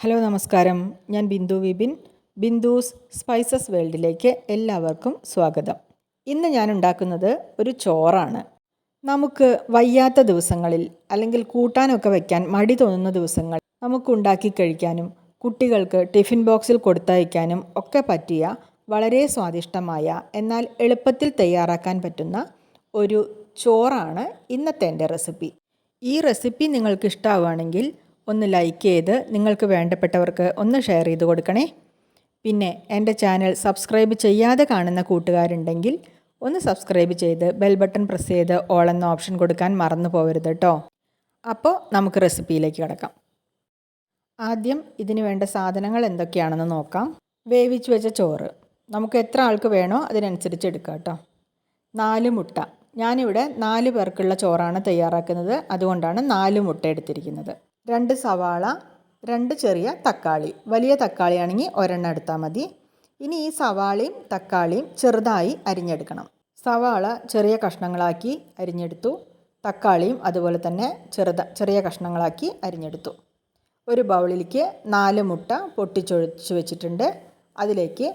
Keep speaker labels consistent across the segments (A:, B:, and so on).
A: Hello നമസ്കാരം, ഞാൻ Bindu Vipin. ബിന്ദുസ് spices വേൾഡിലേക്ക് എല്ലാവർക്കും സ്വാഗതം. ഇന്ന് ഞാൻ ഉണ്ടാക്കുന്നത് ഒരു ചോറാണ്. നമുക്ക് വയ്യാത്ത ദിവസങ്ങളിൽ അല്ലെങ്കിൽ കൂട്ടാനൊക്കെ വയ്ക്കാൻ മടി തോന്നുന്ന ദിവസങ്ങൾ നമുക്ക് ഉണ്ടാക്കി കഴിക്കാനും കുട്ടികൾക്ക് ടിഫിൻ ബോക്സിൽ കൊടുത്തയക്കാനും ഒക്കെ പറ്റിയ വളരെ സ്വാദിഷ്ടമായ എന്നാൽ എളുപ്പത്തിൽ തയ്യാറാക്കാൻ പറ്റുന്ന ഒരു ചോറാണ് ഇന്നത്തെ എൻ്റെ റെസിപ്പി. ഈ റെസിപ്പി നിങ്ങൾക്ക് ഇഷ്ടമാവുകയാണെങ്കിൽ ഒന്ന് ലൈക്ക് ചെയ്ത് നിങ്ങൾക്ക് വേണ്ടപ്പെട്ടവർക്ക് ഒന്ന് ഷെയർ ചെയ്ത് കൊടുക്കണേ. പിന്നെ എൻ്റെ ചാനൽ സബ്സ്ക്രൈബ് ചെയ്യാതെ കാണുന്ന കൂട്ടുകാരുണ്ടെങ്കിൽ ഒന്ന് സബ്സ്ക്രൈബ് ചെയ്ത് ബെൽ ബട്ടൺ പ്രസ് ചെയ്ത് ഓൾ എന്ന ഓപ്ഷൻ കൊടുക്കാൻ മറന്നു പോകരുത് കേട്ടോ. അപ്പോൾ നമുക്ക് റെസിപ്പിയിലേക്ക് കിടക്കാം. ആദ്യം ഇതിന് വേണ്ട സാധനങ്ങൾ എന്തൊക്കെയാണെന്ന് നോക്കാം. വേവിച്ച് വെച്ച ചോറ് നമുക്ക് എത്ര ആൾക്ക് വേണോ അതിനനുസരിച്ച് എടുക്കാം കേട്ടോ. 4 മുട്ട. ഞാനിവിടെ 4 പേർക്കുള്ള ചോറാണ് തയ്യാറാക്കുന്നത്, അതുകൊണ്ടാണ് 4 മുട്ട എടുത്തിരിക്കുന്നത്. 2 സവാള, 2 ചെറിയ തക്കാളി. വലിയ തക്കാളിയാണെങ്കിൽ ഒരെണ്ണം എടുത്താൽ മതി. ഇനി ഈ സവാളയും തക്കാളിയും ചെറുതായി അരിഞ്ഞെടുക്കണം. സവാള ചെറിയ കഷ്ണങ്ങളാക്കി അരിഞ്ഞെടുത്തു. തക്കാളിയും അതുപോലെ തന്നെ ചെറിയ കഷ്ണങ്ങളാക്കി അരിഞ്ഞെടുത്തു. ഒരു ബൗളിലേക്ക് 4 മുട്ട പൊട്ടിച്ചൊഴിച്ച് വെച്ചിട്ടുണ്ട്. അതിലേക്ക്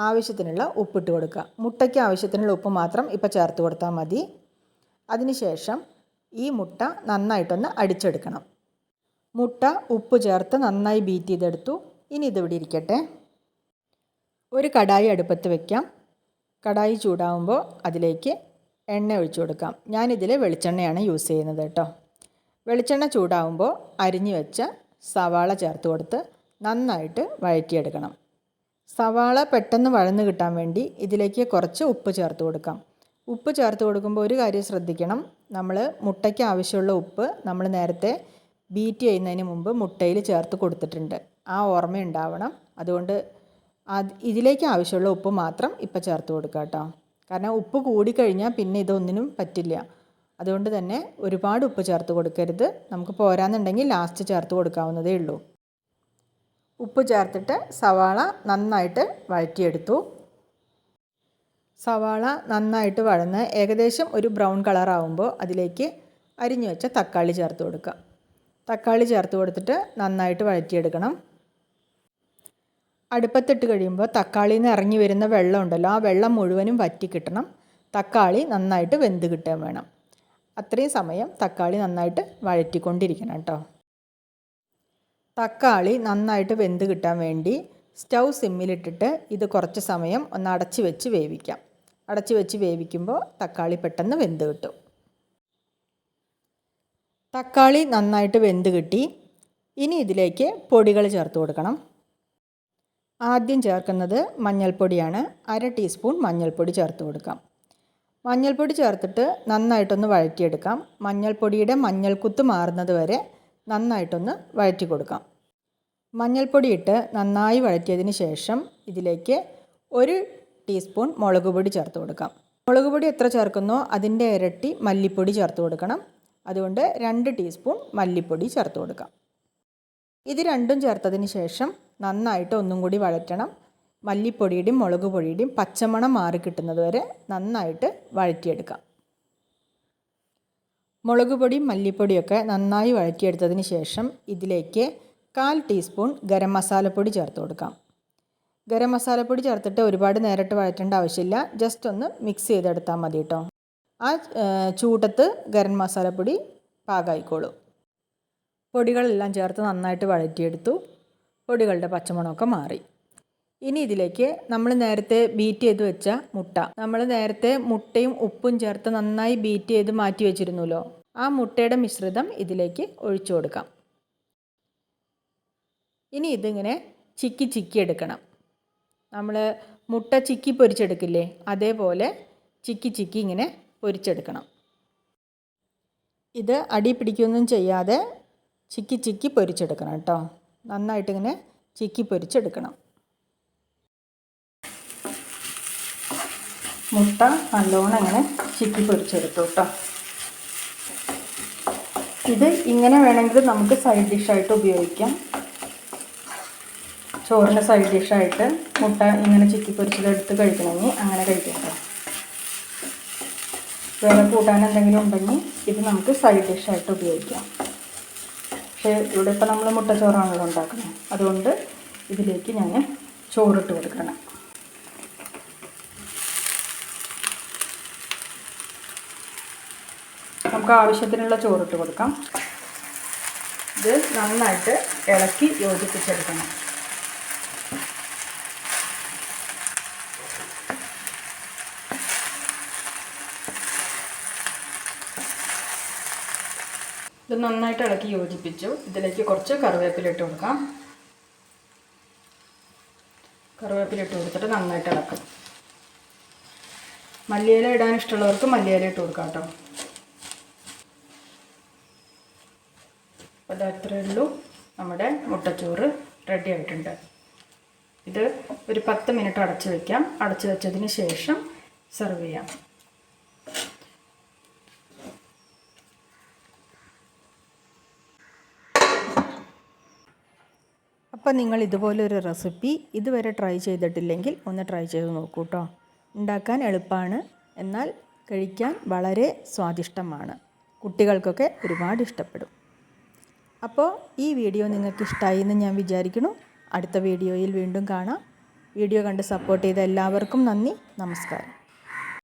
A: ആവശ്യത്തിനുള്ള ഉപ്പിട്ട് കൊടുക്കുക. മുട്ടയ്ക്ക് ആവശ്യത്തിനുള്ള ഉപ്പ് മാത്രം ഇപ്പോൾ ചേർത്ത് കൊടുത്താൽ മതി. അതിനുശേഷം ഈ മുട്ട നന്നായിട്ടൊന്ന് അടിച്ചെടുക്കണം. മുട്ട ഉപ്പ് ചേർത്ത് നന്നായി ബീറ്റ് ചെയ്തെടുത്തു. ഇനി ഇതിവിടെ ഇരിക്കട്ടെ. ഒരു കടായി അടുപ്പത്ത് വയ്ക്കാം. കടായി ചൂടാവുമ്പോൾ അതിലേക്ക് എണ്ണ ഒഴിച്ചു കൊടുക്കാം. ഞാനിതിൽ വെളിച്ചെണ്ണയാണ് യൂസ് ചെയ്യുന്നത് കേട്ടോ. വെളിച്ചെണ്ണ ചൂടാവുമ്പോൾ അരിഞ്ഞു വെച്ച സവാള ചേർത്ത് കൊടുത്ത് നന്നായിട്ട് വഴറ്റിയെടുക്കണം. സവാള പെട്ടെന്ന് വഴന്ന് കിട്ടാൻ വേണ്ടി ഇതിലേക്ക് കുറച്ച് ഉപ്പ് ചേർത്ത് കൊടുക്കാം. ഉപ്പ് ചേർത്ത് കൊടുക്കുമ്പോൾ ഒരു കാര്യം ശ്രദ്ധിക്കണം. നമ്മൾ മുട്ടയ്ക്ക് ആവശ്യമുള്ള ഉപ്പ് നമ്മൾ നേരത്തെ ബീറ്റ് ചെയ്യുന്നതിന് മുമ്പ് മുട്ടയിൽ ചേർത്ത് കൊടുത്തിട്ടുണ്ട്. ആ ഓർമ്മയുണ്ടാവണം. അതുകൊണ്ട് ഇതിലേക്ക് ആവശ്യമുള്ള ഉപ്പ് മാത്രം ഇപ്പോൾ ചേർത്ത് കൊടുക്കുക കേട്ടോ. കാരണം ഉപ്പ് കൂടിക്കഴിഞ്ഞാൽ പിന്നെ ഇതൊന്നിനും പറ്റില്ല. അതുകൊണ്ട് തന്നെ ഒരുപാട് ഉപ്പ് ചേർത്ത് കൊടുക്കരുത്. നമുക്ക് പോരാന്നുണ്ടെങ്കിൽ ലാസ്റ്റ് ചേർത്ത് കൊടുക്കാവുന്നതേ ഉള്ളൂ. ഉപ്പ് ചേർത്തിട്ട് സവാള നന്നായിട്ട് വഴറ്റിയെടുത്തു. സവാള നന്നായിട്ട് വഴന്ന് ഏകദേശം ഒരു ബ്രൗൺ കളറാവുമ്പോൾ അതിലേക്ക് അരിഞ്ഞു വെച്ച തക്കാളി ചേർത്ത് കൊടുക്കുക. തക്കാളി ചേർത്ത് കൊടുത്തിട്ട് നന്നായിട്ട് വഴറ്റിയെടുക്കണം. അടുപ്പത്തിട്ട് കഴിയുമ്പോൾ തക്കാളിയിൽ നിന്ന് ഇറങ്ങി വരുന്ന വെള്ളം ഉണ്ടല്ലോ, ആ വെള്ളം മുഴുവനും വറ്റി കിട്ടണം. തക്കാളി നന്നായിട്ട് വെന്ത് കിട്ടാൻ വേണം. അത്രയും സമയം തക്കാളി നന്നായിട്ട് വഴറ്റിക്കൊണ്ടിരിക്കണം കേട്ടോ. തക്കാളി നന്നായിട്ട് വെന്ത് കിട്ടാൻ വേണ്ടി സ്റ്റൗ സിമ്മിലിട്ടിട്ട് ഇത് കുറച്ച് സമയം ഒന്ന് അടച്ച് വെച്ച് വേവിക്കാം. അടച്ച് വെച്ച് വേവിക്കുമ്പോൾ തക്കാളി പെട്ടെന്ന് വെന്ത് കിട്ടും. തക്കാളി നന്നായിട്ട് വെന്ത് കിട്ടി. ഇനി ഇതിലേക്ക് പൊടികൾ ചേർത്ത് കൊടുക്കണം. ആദ്യം ചേർക്കുന്നത് മഞ്ഞൾപ്പൊടിയാണ്. 1/2 ടീസ്പൂൺ മഞ്ഞൾപ്പൊടി ചേർത്ത് കൊടുക്കാം. മഞ്ഞൾപ്പൊടി ചേർത്തിട്ട് നന്നായിട്ടൊന്ന് വഴറ്റിയെടുക്കാം. മഞ്ഞൾപ്പൊടിയുടെ മഞ്ഞൾക്കുത്ത് മാറുന്നത് വരെ നന്നായിട്ടൊന്ന് വഴറ്റി കൊടുക്കാം. മഞ്ഞൾപ്പൊടി ഇട്ട് നന്നായി വഴറ്റിയതിന് ശേഷം ഇതിലേക്ക് 1 ടീസ്പൂൺ മുളക് പൊടി ചേർത്ത് കൊടുക്കാം. മുളക് പൊടി എത്ര ചേർക്കുന്നോ അതിൻ്റെ ഇരട്ടി മല്ലിപ്പൊടി ചേർത്ത് കൊടുക്കണം. അതുകൊണ്ട് 2 ടീസ്പൂൺ മല്ലിപ്പൊടി ചേർത്ത് കൊടുക്കാം. ഇത് രണ്ടും ചേർത്തതിന് ശേഷം നന്നായിട്ട് ഒന്നും കൂടി വഴറ്റണം. മല്ലിപ്പൊടിയുടെയും മുളക് പൊടിയുടെയും പച്ചമണം മാറി കിട്ടുന്നത് വരെ നന്നായിട്ട് വഴറ്റിയെടുക്കാം. മുളക് പൊടിയും മല്ലിപ്പൊടിയൊക്കെ നന്നായി വഴറ്റിയെടുത്തതിന് ശേഷം ഇതിലേക്ക് 1/4 ടീസ്പൂൺ ഗരം മസാലപ്പൊടി ചേർത്ത് കൊടുക്കാം. ഗരം മസാലപ്പൊടി ചേർത്തിട്ട് ഒരുപാട് നേരിട്ട് വഴറ്റേണ്ട ആവശ്യമില്ല. ജസ്റ്റ് ഒന്ന് മിക്സ് ചെയ്തെടുത്താൽ മതി കേട്ടോ. ആ ചൂടത്ത് ഗരം മസാലപ്പൊടി പാകമായിക്കോളും. പൊടികളെല്ലാം ചേർത്ത് നന്നായിട്ട് വഴറ്റിയെടുത്തു. പൊടികളുടെ പച്ചമണമൊക്കെ മാറി. ഇനി ഇതിലേക്ക് നമ്മൾ നേരത്തെ ബീറ്റ് ചെയ്ത് വെച്ച മുട്ട, നമ്മൾ നേരത്തെ മുട്ടയും ഉപ്പും ചേർത്ത് നന്നായി ബീറ്റ് ചെയ്ത് മാറ്റി വെച്ചിരുന്നല്ലോ, ആ മുട്ടയുടെ മിശ്രിതം ഇതിലേക്ക് ഒഴിച്ചു കൊടുക്കാം. ഇനി ഇതിങ്ങനെ ചിക്കി എടുക്കണം. നമ്മൾ മുട്ട ചിക്കി പൊരിച്ചെടുക്കില്ലേ, അതേപോലെ ചിക്കി ഇങ്ങനെ പൊരിച്ചെടുക്കണം. ഇത് അടി പിടിക്കുകയൊന്നും ചെയ്യാതെ ചിക്കി പൊരിച്ചെടുക്കണം കേട്ടോ. നന്നായിട്ടിങ്ങനെ ചിക്കി പൊരിച്ചെടുക്കണം. മുട്ട നല്ലോണം ഇങ്ങനെ ചിക്കി പൊരിച്ചെടുത്തു കേട്ടോ. ഇത് ഇങ്ങനെ വേണമെങ്കിൽ നമുക്ക് സൈഡ് ഡിഷായിട്ട് ഉപയോഗിക്കാം. ചോറിൻ്റെ സൈഡ് ഡിഷായിട്ട് മുട്ട ഇങ്ങനെ ചിക്കി പൊരിച്ചതെടുത്ത് കഴിക്കണമെങ്കിൽ അങ്ങനെ കഴിക്കാം. വേറെ കൂട്ടാൻ എന്തെങ്കിലും ഉണ്ടെങ്കിൽ ഇത് നമുക്ക് സൈഡ് ഡിഷായിട്ട് ഉപയോഗിക്കാം. പക്ഷേ ഇവിടെ ഇപ്പോൾ നമ്മൾ മുട്ടച്ചോറാണല്ലോ ഉണ്ടാക്കുന്നത്, അതുകൊണ്ട് ഇതിലേക്ക് ഞാൻ ചോറിട്ട് കൊടുക്കണം. നമുക്ക് ആവശ്യത്തിനുള്ള ചോറിട്ട് കൊടുക്കാം. ഇത് നന്നായിട്ട് ഇളക്കി യോജിപ്പിച്ചെടുക്കണം. ഇത് നന്നായിട്ട് ഇളക്കി യോജിപ്പിച്ചു. ഇതിലേക്ക് കുറച്ച് കറിവേപ്പില ഇട്ട് കൊടുക്കാം. കറിവേപ്പില ഇട്ട് കൊടുത്തിട്ട് നന്നായിട്ട് ഇളക്കാം. മല്ലിയില ഇടാൻ ഇഷ്ടമുള്ളവർക്ക് മല്ലിയില ഇട്ട് കൊടുക്കാം കേട്ടോ. അപ്പോൾ അത്രയേ ഉള്ളൂ, നമ്മുടെ മുട്ടച്ചോറ് റെഡി ആയിട്ടുണ്ട്. ഇത് ഒരു 10 മിനിറ്റ് അടച്ച് വയ്ക്കാം. അടച്ച് വെച്ചതിന് ശേഷം സെർവ് ചെയ്യാം. അപ്പോൾ നിങ്ങൾ ഇതുപോലൊരു റെസിപ്പി ഇതുവരെ ട്രൈ ചെയ്തിട്ടില്ലെങ്കിൽ ഒന്ന് ട്രൈ ചെയ്ത് നോക്കൂ കേട്ടോ. ഉണ്ടാക്കാൻ എളുപ്പമാണ്, എന്നാൽ കഴിക്കാൻ വളരെ സ്വാദിഷ്ടമാണ്. കുട്ടികൾക്കൊക്കെ ഒരുപാട് ഇഷ്ടപ്പെടും. അപ്പോൾ ഈ വീഡിയോ നിങ്ങൾക്ക് ഇഷ്ടമായി എന്ന് ഞാൻ വിചാരിക്കുന്നു. അടുത്ത വീഡിയോയിൽ വീണ്ടും കാണാം. വീഡിയോ കണ്ട് സപ്പോർട്ട് ചെയ്ത എല്ലാവർക്കും നന്ദി. നമസ്കാരം.